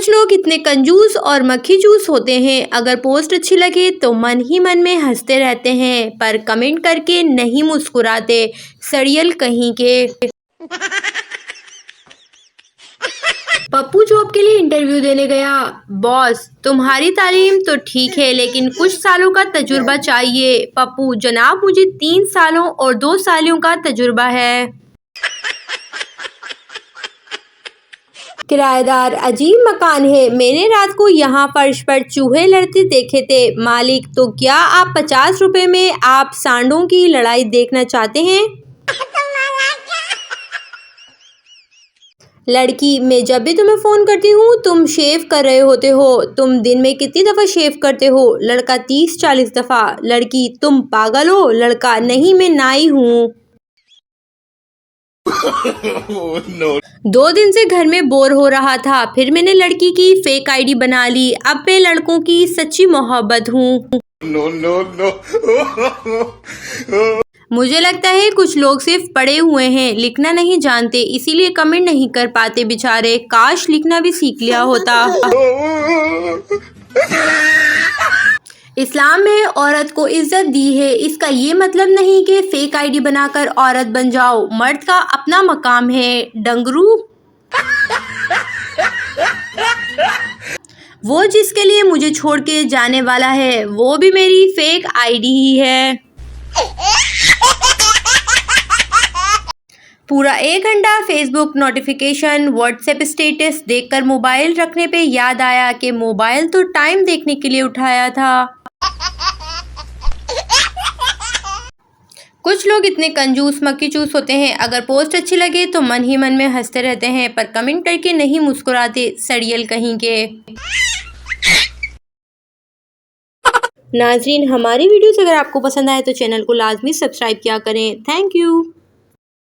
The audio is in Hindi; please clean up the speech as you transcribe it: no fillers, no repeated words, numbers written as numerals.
कुछ लोग इतने कंजूस और मक्खी चूस होते हैं, अगर पोस्ट अच्छी लगे तो मन ही मन में हंसते रहते हैं पर कमेंट करके नहीं मुस्कुराते, सड़ियल कहीं के। पप्पू जॉब के लिए इंटरव्यू देने गया। बॉस, तुम्हारी तालीम तो ठीक है लेकिन कुछ सालों का तजुर्बा चाहिए। पप्पू, जनाब मुझे 3 सालों और 2 सालों का तजुर्बा है। किराएदार, अजीब मकान है, मैंने रात को यहाँ फर्श पर चूहे लड़ते देखे थे। मालिक, तो क्या आप 50 रुपए में आप सांडों की लड़ाई देखना चाहते हैं? लड़की, मैं जब भी तुम्हें फ़ोन करती हूँ तुम शेव कर रहे होते हो, तुम दिन में कितनी दफ़ा शेव करते हो? लड़का, 30-40 दफ़ा। लड़की, तुम पागल हो? लड़का, नहीं मैं नाई हूँ। 2 दिन से घर में बोर हो रहा था, फिर मैंने लड़की की फेक आईडी बना ली। अब मैं लड़कों की सच्ची मोहब्बत हूँ। मुझे लगता है कुछ लोग सिर्फ पढ़े हुए हैं, लिखना नहीं जानते, इसीलिए कमेंट नहीं कर पाते बेचारे। काश लिखना भी सीख लिया होता। इस्लाम में औरत को इज्जत दी है, इसका ये मतलब नहीं कि फेक आईडी बनाकर औरत बन जाओ। मर्द का अपना मकाम है, डंगरू। वो जिसके लिए मुझे छोड़ के जाने वाला है, वो भी मेरी फेक आईडी ही है। पूरा 1 घंटा फेसबुक नोटिफिकेशन, व्हाट्सएप स्टेटस देखकर मोबाइल रखने पे याद आया कि मोबाइल तो टाइम देखने के लिए उठाया था। कुछ लोग इतने कंजूस मक्खी चूस होते हैं, अगर पोस्ट अच्छी लगे तो मन ही मन में हंसते रहते हैं पर कमेंट करके नहीं मुस्कुराते, सड़ियल कहीं के। नाजरीन, हमारी वीडियोस अगर आपको पसंद आए तो चैनल को लाजमी सब्सक्राइब किया करें। Thank you.